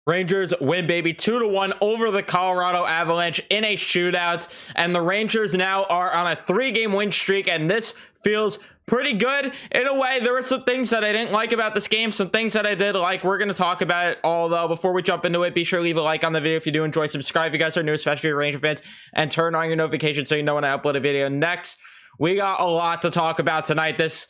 Rangers win, baby, 2-1 over the Colorado Avalanche in a shootout. And the Rangers now are on a 3-game win streak, and this feels pretty good in a way. There were some things that I didn't like about this game, some things that I did like. We're going to talk about it all, though. Before we jump into it, be sure to leave a like on the video if you do enjoy. Subscribe if you guys are new, especially your Ranger fans, and turn on your notifications so you know when I upload a video next. We got a lot to talk about tonight. This,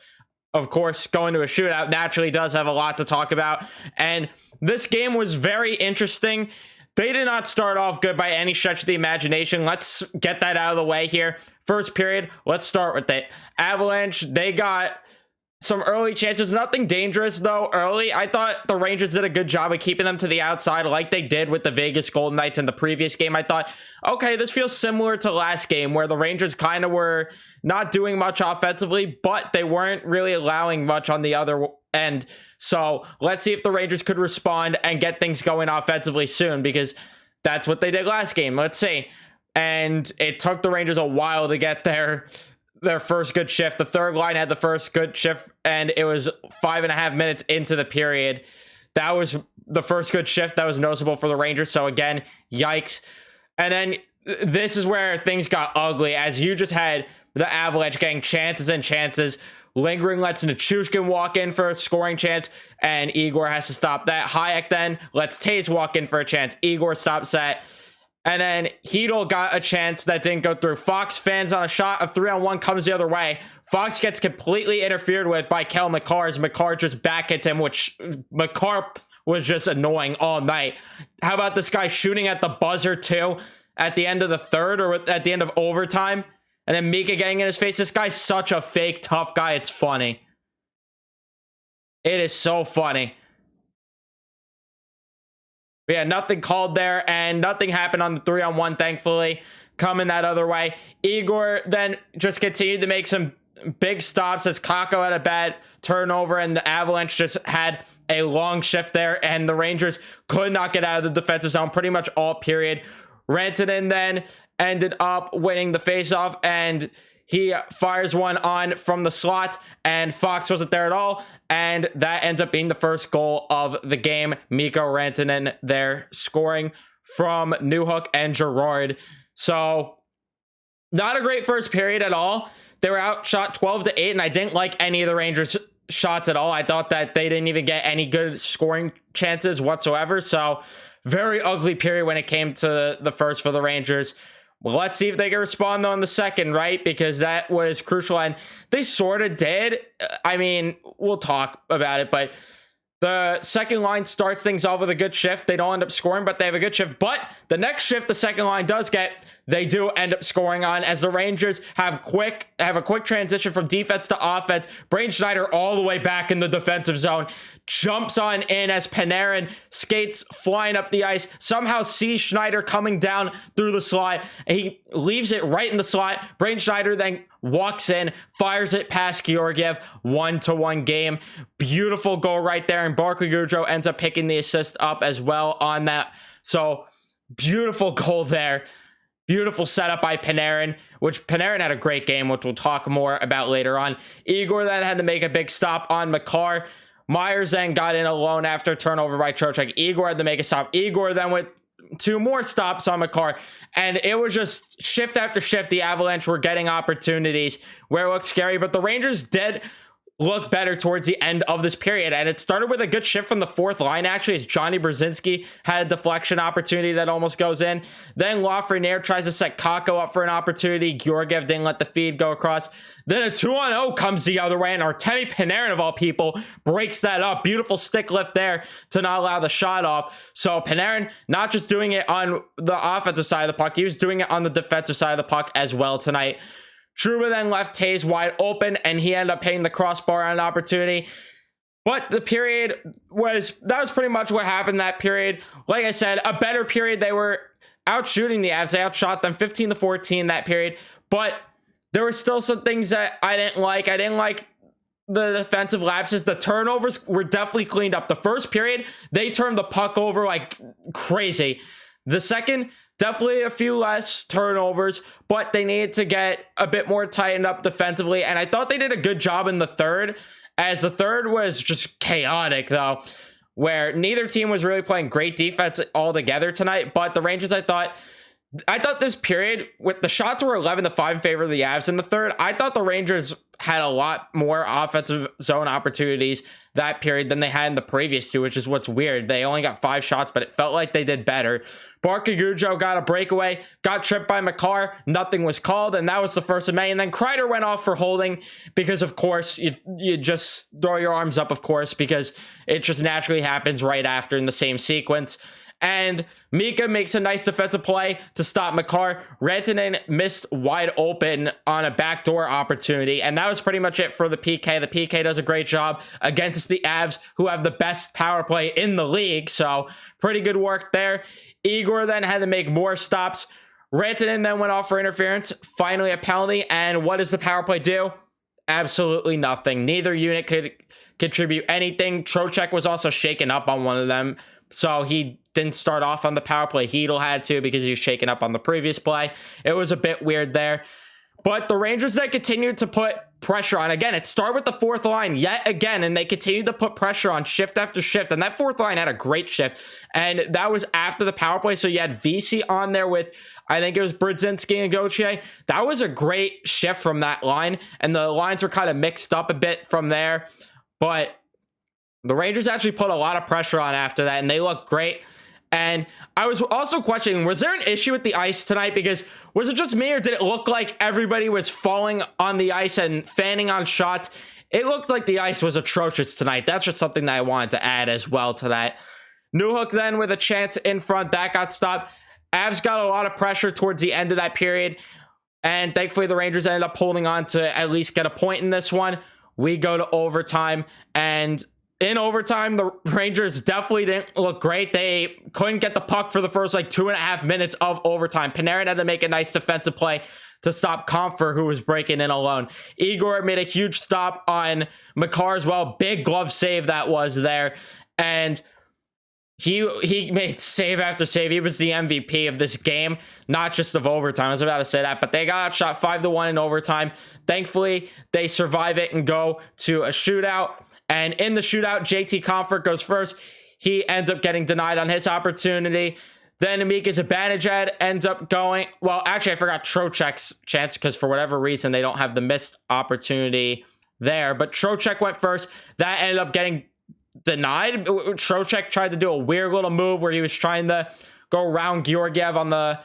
of course, going to a shootout naturally does have a lot to talk about. And this game was very interesting. They did not start off good by any stretch of the imagination. Let's get that out of the way here. First period, let's start with it. Avalanche, they got some early chances. Nothing dangerous, though, early. I thought the Rangers did a good job of keeping them to the outside like they did with the Vegas Golden Knights in the previous game. I thought, okay, this feels similar to last game where the Rangers kind of were not doing much offensively, but they weren't really allowing much on the other end. So let's see if the Rangers could respond and get things going offensively soon, because that's what they did last game. Let's see. And it took the Rangers a while to get their first good shift. The third line had the first good shift, and it was 5.5 minutes into the period. That was the first good shift that was noticeable for the Rangers. So again, yikes. And then this is where things got ugly, as you just had the Avalanche getting chances and chances. Lingering lets Nichushkin walk in for a scoring chance, and Igor has to stop that. Hayek then lets Taze walk in for a chance. Igor stops that. And then Hedl got a chance that didn't go through. Fox fans on a shot. A 3-on-1 comes the other way. Fox gets completely interfered with by Kel McCarr as McCarr just back hits him, which McCarr was just annoying all night. How about this guy shooting at the buzzer too at the end of the third or at the end of overtime? And then Mika getting in his face. This guy's such a fake tough guy. It's funny. It is so funny. But yeah, nothing called there, and nothing happened on the 3-on-1, thankfully, coming that other way. Igor then just continued to make some big stops as Kakko had a bad turnover, and the Avalanche just had a long shift there, and the Rangers could not get out of the defensive zone pretty much all period. Rantanen then ended up winning the faceoff, and he fires one on from the slot, and Fox wasn't there at all, and that ends up being the first goal of the game. Mikko Rantanen there scoring from Newhook and Girard. So, not a great first period at all. They were outshot 12-8, and I didn't like any of the Rangers' shots at all. I thought that they didn't even get any good scoring chances whatsoever, so very ugly period when it came to the first for the Rangers. Well, let's see if they can respond, though, in the second, right? Because that was crucial, and they sort of did. I mean, we'll talk about it, but the second line starts things off with a good shift. They don't end up scoring, but they have a good shift. But the next shift the second line does get, they do end up scoring on, as the Rangers have a quick transition from defense to offense. Braden Schneider all the way back in the defensive zone, jumps on in as Panarin skates flying up the ice, somehow sees Schneider coming down through the slot, and he leaves it right in the slot. Braden Schneider then walks in, fires it past Georgiev, 1-1 game. Beautiful goal right there, and Barclay Goodrow ends up picking the assist up as well on that. So beautiful goal there. Beautiful setup by Panarin, which Panarin had a great game, which we'll talk more about later on. Igor then had to make a big stop on McCarr. Myers then got in alone after turnover by Trocheck. Igor had to make a stop. Igor then with 2 more stops on McCarr. And it was just shift after shift. The Avalanche were getting opportunities where it looked scary, but the Rangers did look better towards the end of this period. And it started with a good shift from the fourth line, actually, as Johnny Brzezinski had a deflection opportunity that almost goes in. Then Lafreniere tries to set Kakko up for an opportunity. Georgiev didn't let the feed go across. Then a 2-on-0 comes the other way, and Artemi Panarin, of all people, breaks that up. Beautiful stick lift there to not allow the shot off. So Panarin not just doing it on the offensive side of the puck, he was doing it on the defensive side of the puck as well tonight. Trouba then left Taze wide open, and he ended up hitting the crossbar on an opportunity. But the period that was pretty much what happened that period. Like I said, a better period. They were outshooting the Avs. They outshot them 15-14 that period. But there were still some things that I didn't like. I didn't like the defensive lapses. The turnovers were definitely cleaned up. The first period, they turned the puck over like crazy. The second, definitely a few less turnovers, but they needed to get a bit more tightened up defensively. And I thought they did a good job in the third, as the third was just chaotic, though. where neither team was really playing great defense altogether tonight. But the Rangers, I thought this period, with the shots were 11-5 in favor of the Avs in the third. I thought the Rangers had a lot more offensive zone opportunities that period than they had in the previous two, which is what's weird. They only got 5 shots, but it felt like they did better. Barkigujo got a breakaway, got tripped by Makar, nothing was called, and that was the first of May. And then Kreider went off for holding because, of course, you just throw your arms up, of course, because it just naturally happens right after in the same sequence. And Mika makes a nice defensive play to stop Makar. Rantanen missed wide open on a backdoor opportunity. And that was pretty much it for the PK. The PK does a great job against the Avs, who have the best power play in the league. So pretty good work there. Igor then had to make more stops. Rantanen then went off for interference. Finally a penalty. And what does the power play do? Absolutely nothing. Neither unit could contribute anything. Trocheck was also shaken up on one of them, so he didn't start off on the power play. Hedl had to because he was shaken up on the previous play. It was a bit weird there. But the Rangers then continued to put pressure on. Again, it started with the fourth line yet again, and they continued to put pressure on shift after shift. And that fourth line had a great shift. And that was after the power play. So you had VC on there with, I think it was Brodzinski and Gauthier. That was a great shift from that line. And the lines were kind of mixed up a bit from there. But the Rangers actually put a lot of pressure on after that, and they looked great. And I was also questioning, was there an issue with the ice tonight? Because was it just me, or did it look like everybody was falling on the ice and fanning on shots? It looked like the ice was atrocious tonight. That's just something that I wanted to add as well to that. Newhook then with a chance in front. That got stopped. Avs got a lot of pressure towards the end of that period. And thankfully, the Rangers ended up holding on to at least get a point in this one. We go to overtime, and in overtime, the Rangers definitely didn't look great. They couldn't get the puck for the first 2.5 minutes of overtime. Panarin had to make a nice defensive play to stop Comfer, who was breaking in alone. Igor made a huge stop on Makar as well. Big glove save that was there. And he made save after save. He was the MVP of this game, not just of overtime. I was about to say that, but they got outshot 5-1 in overtime. Thankfully, they survive it and go to a shootout. And in the shootout, JT Comfort goes first. He ends up getting denied on his opportunity. Then Mika Zibanejad ends up going. Well, actually, I forgot Trocheck's chance because for whatever reason, they don't have the missed opportunity there. But Trocheck went first. That ended up getting denied. Trocheck tried to do a weird little move where he was trying to go around Georgiev on the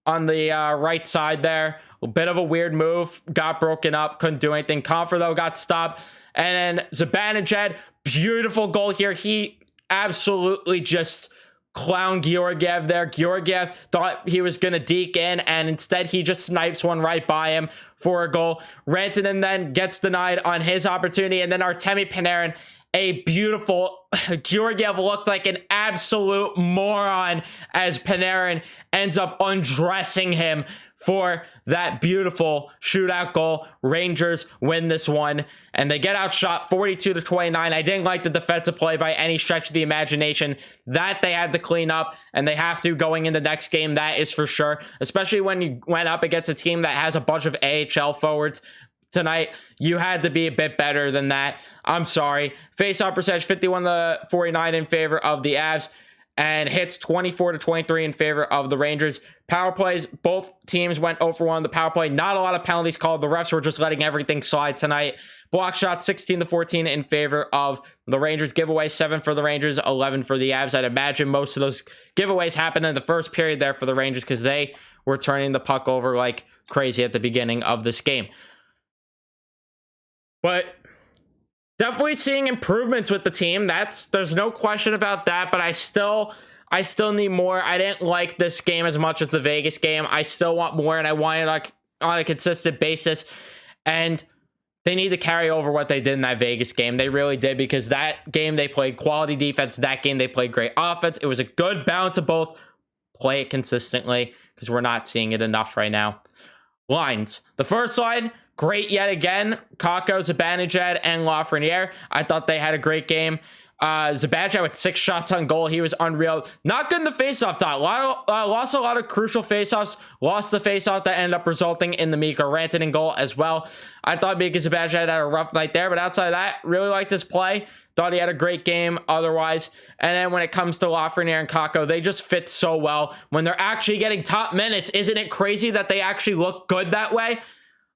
right side there. A bit of a weird move. Got broken up. Couldn't do anything. Comfort, though, got stopped. And then Zibanejad, beautiful goal here. He absolutely just clowned Georgiev there. Georgiev thought he was going to deke in, and instead he just snipes one right by him for a goal. Rantanen then gets denied on his opportunity, and then Artemi Panarin, a beautiful, Georgiev looked like an absolute moron as Panarin ends up undressing him for that beautiful shootout goal. Rangers win this one, and they get outshot 42-29. I didn't like the defensive play by any stretch of the imagination. That they had to clean up, and they have to going into the next game, that is for sure. Especially when you went up against a team that has a bunch of AHL forwards. Tonight, you had to be a bit better than that. I'm sorry. Face-off percentage 51-49 in favor of the Avs, and hits 24-23 in favor of the Rangers. Power plays, both teams went 0 for 1 on the power play. Not a lot of penalties called. The refs were just letting everything slide tonight. Block shots 16-14 in favor of the Rangers. Giveaway 7 for the Rangers, 11 for the Avs. I'd imagine most of those giveaways happened in the first period there for the Rangers because they were turning the puck over like crazy at the beginning of this game. But definitely seeing improvements with the team. There's no question about that, but I still need more. I didn't like this game as much as the Vegas game. I still want more, and I want it on a consistent basis. And they need to carry over what they did in that Vegas game. They really did, because that game they played quality defense. That game they played great offense. It was a good balance of both. Play it consistently, because we're not seeing it enough right now. Lines. The first line, great yet again. Kakko, Zibanejad, and Lafreniere. I thought they had a great game. Zibanejad with 6 shots on goal. He was unreal. Not good in the faceoff dot. Lost a lot of crucial faceoffs. Lost the faceoff that ended up resulting in the Mika Rantanen goal as well. I thought Mika Zibanejad had a rough night there, but outside of that, really liked his play. Thought he had a great game otherwise. And then when it comes to Lafreniere and Kako, they just fit so well when they're actually getting top minutes. Isn't it crazy that they actually look good that way?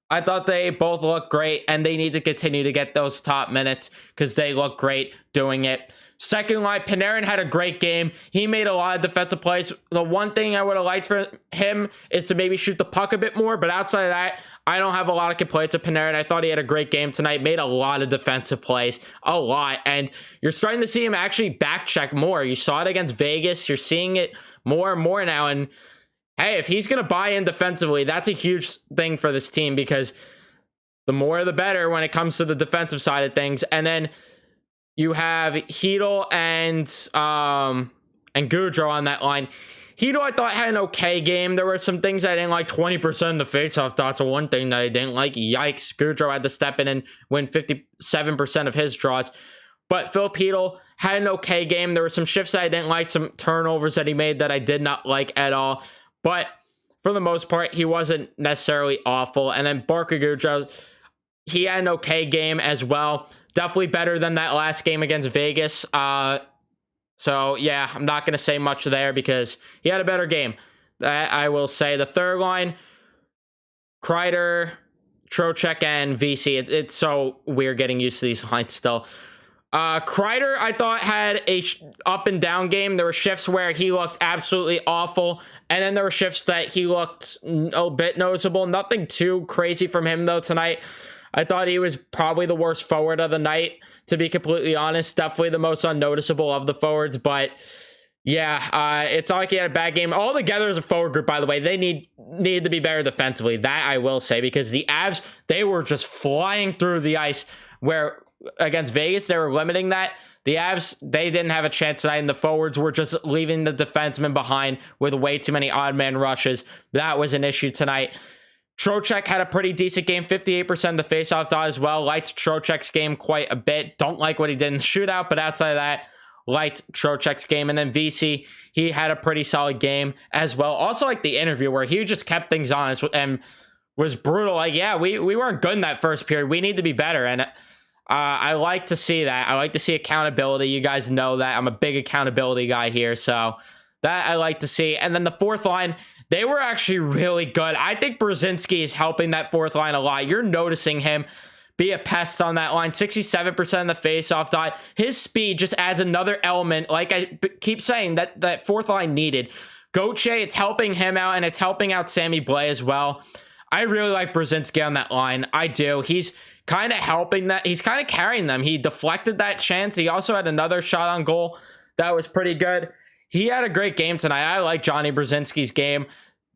I thought they both look great, and they need to continue to get those top minutes because they look great doing it. Second line, Panarin had a great game. He made a lot of defensive plays. The one thing I would have liked for him is to maybe shoot the puck a bit more, but outside of that, I don't have a lot of complaints of Panarin. I thought he had a great game tonight, made a lot of defensive plays, a lot, and you're starting to see him actually back check more. You saw it against Vegas. You're seeing it more and more now, and hey, if he's going to buy in defensively, that's a huge thing for this team because the more the better when it comes to the defensive side of things. And then you have Hedl and Gaudreau on that line. Hedl, I thought, had an okay game. There were some things I didn't like. 20% of the faceoff dots are one thing that I didn't like. Yikes. Gaudreau had to step in and win 57% of his draws. But Philip Hedl had an okay game. There were some shifts that I didn't like, some turnovers that he made that I did not like at all. But for the most part, he wasn't necessarily awful. And then Barker Gaudreau, he had an okay game as well. Definitely better than that last game against Vegas. So, yeah, I'm not going to say much there because he had a better game. That I will say. The third line, Kreider, Trocheck, and VC. It's so weird getting used to these lines still. Kreider, I thought, had a up and down game. There were shifts where he looked absolutely awful, and then there were shifts that he looked a bit noticeable. Nothing too crazy from him, though, tonight. I thought he was probably the worst forward of the night, to be completely honest. Definitely the most unnoticeable of the forwards, but yeah, it's not like he had a bad game. All together as a forward group, by the way, they need to be better defensively. That I will say, because the Avs, they were just flying through the ice, where against Vegas, they were limiting that. The Avs, they didn't have a chance tonight, and the forwards were just leaving the defensemen behind with way too many odd man rushes. That was an issue tonight. Trocheck had a pretty decent game, 58% of the faceoff dot as well. Liked Trocheck's game quite a bit. Don't like what he did in the shootout, but outside of that, liked Trocheck's game. And then VC, he had a pretty solid game as well. Also like the interview where he just kept things honest and was brutal. Like, yeah, we weren't good in that first period. We need to be better. And I like to see that. I like to see accountability. You guys know that I'm a big accountability guy here. So that I like to see. And then the fourth line, they were actually really good. I think Brzezinski is helping that fourth line a lot. You're noticing him be a pest on that line. 67% of the faceoff dot. His speed just adds another element. Like I keep saying, that fourth line needed. Gauthier, it's helping him out, and it's helping out Sammy Blais as well. I really like Brzezinski on that line. I do. He's kind of helping that. He's kind of carrying them. He deflected that chance. He also had another shot on goal that was pretty good. He had a great game tonight. I like Johnny Brzezinski's game.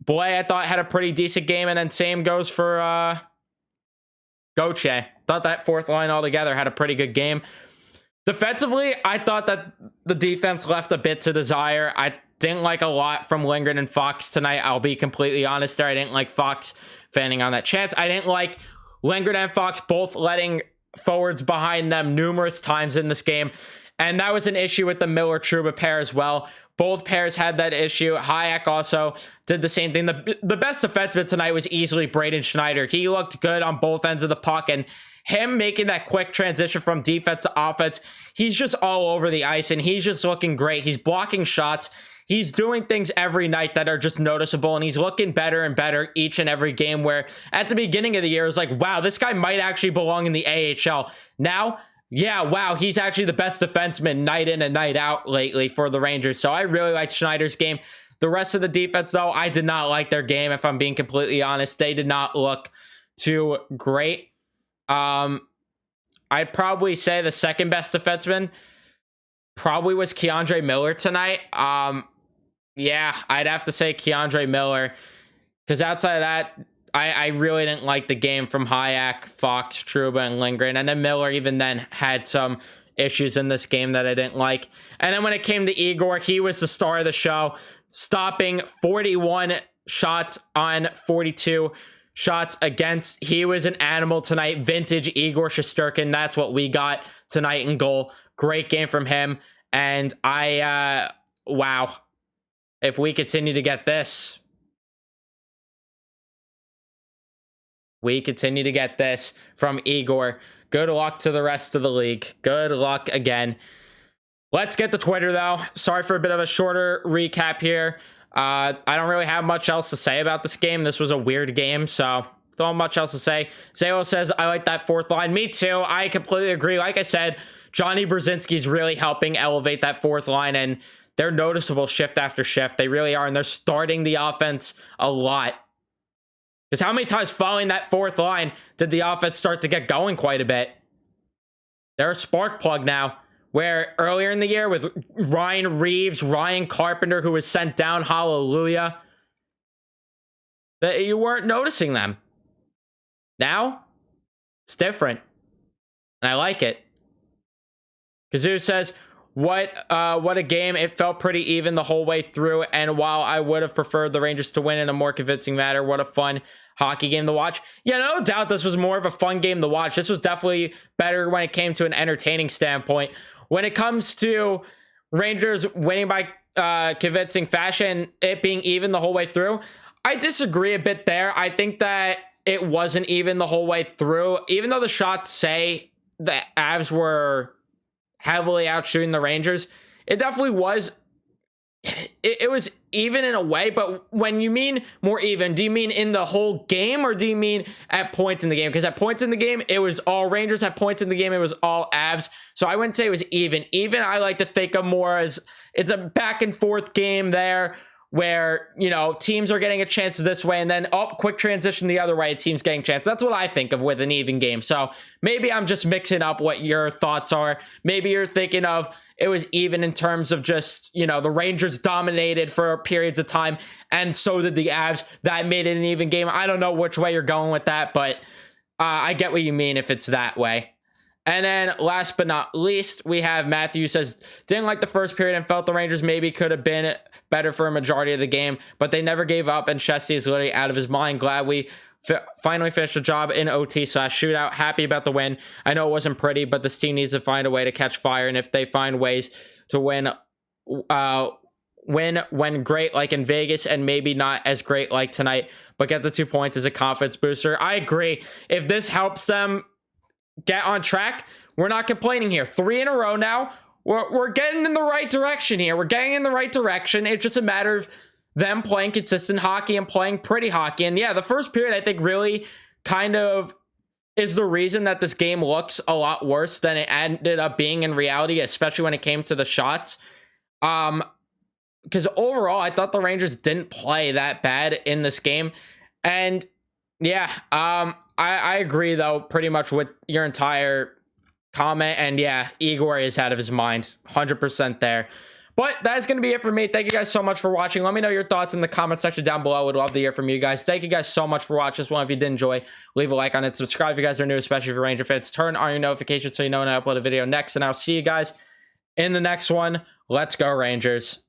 Blais, I thought, had a pretty decent game, and then same goes for Gauthier. Thought that fourth line altogether had a pretty good game. Defensively, I thought that the defense left a bit to desire. I didn't like a lot from Lindgren and Fox tonight. I'll be completely honest there. I didn't like Fox fanning on that chance. I didn't like Lindgren and Fox both letting forwards behind them numerous times in this game. And that was an issue with the Miller-Trouba pair as well. Both pairs had that issue. Hayek also did the same thing. The best defenseman tonight was easily Braden Schneider. He looked good on both ends of the puck, and him making that quick transition from defense to offense, he's just all over the ice, and he's just looking great. He's blocking shots. He's doing things every night that are just noticeable, and he's looking better and better each and every game, where at the beginning of the year, it was like, wow, this guy might actually belong in the AHL. Now, yeah, wow, he's actually the best defenseman night in and night out lately for the Rangers. So I really liked Schneider's game. The rest of the defense, though, I did not like their game, if I'm being completely honest. They did not look too great. I'd probably say the second best defenseman probably was Keandre Miller tonight. Yeah, I'd have to say Keandre Miller, because outside of that, I really didn't like the game from Hayek, Fox, Trouba, and Lindgren. And then Miller even then had some issues in this game that I didn't like. And then when it came to Igor, he was the star of the show, stopping 41 shots on 42 shots against. He was an animal tonight. Vintage Igor Shesterkin. That's what we got tonight in goal. Great game from him. And wow. If we continue to get this, from Igor Good luck to the rest of the league. Good luck again. Let's get to Twitter, though. Sorry for a bit of a shorter recap here. I don't really have much else to say about this game. This was a weird game, so don't have much else to say. Zayo says, I like that fourth line. Me too. I completely agree. Like I said, Johnny Brzezinski's really helping elevate that fourth line, and they're noticeable shift after shift. They really are, and they're starting the offense a lot. Because how many times following that fourth line did the offense start to get going quite a bit? They're a spark plug now. Where earlier in the year with Ryan Reeves, Ryan Carpenter, who was sent down, hallelujah, that you weren't noticing them. Now, it's different. And I like it. Kazoo says, what a game. It felt pretty even the whole way through. And while I would have preferred the Rangers to win in a more convincing manner, what a fun hockey game to watch. Yeah, no doubt this was more of a fun game to watch. This was definitely better when it came to an entertaining standpoint. When it comes to Rangers winning by convincing fashion, it being even the whole way through, I disagree a bit there. I think that it wasn't even the whole way through. Even though the shots say the Avs were heavily outshooting the Rangers, it definitely was. It was even in a way, but when you mean more even, do you mean in the whole game or do you mean at points in the game? Because at points in the game, it was all Rangers. At points in the game, it was all Avs. So I wouldn't say it was even. Even, I like to think of more as it's a back and forth game there where, you know, teams are getting a chance this way and then quick transition the other way, teams getting a chance. That's what I think of with an even game. So maybe I'm just mixing up what your thoughts are. Maybe you're thinking of it was even in terms of just, you know, the Rangers dominated for periods of time and so did the Avs. That made it an even game. I don't know which way you're going with that, but I get what you mean if it's that way. And then last but not least, we have Matthew says, didn't like the first period and felt the Rangers maybe could have been better for a majority of the game, but they never gave up and Chesty is literally out of his mind. Glad we finally finished the job in OT/shootout. Happy about the win. I know it wasn't pretty, but this team needs to find a way to catch fire, and if they find ways to win when great like in Vegas and maybe not as great like tonight, but get the 2 points as a confidence booster. I agree. If this helps them get on track, we're not complaining here. 3 in a row now. We're getting in the right direction here. We're getting in the right direction. It's just a matter of them playing consistent hockey and playing pretty hockey. And yeah, the first period, I think, really kind of is the reason that this game looks a lot worse than it ended up being in reality, especially when it came to the shots. Because overall, I thought the Rangers didn't play that bad in this game. And yeah, I agree, though, pretty much with your entire comment. And yeah, Igor is out of his mind, 100% there. But that is going to be it for me. Thank you guys so much for watching. Let me know your thoughts in the comment section down below. I would love to hear from you guys. Thank you guys so much for watching this one. If you did enjoy, leave a like on it. Subscribe if you guys are new, especially if you're Ranger fans. Turn on your notifications so you know when I upload a video next. And I'll see you guys in the next one. Let's go, Rangers.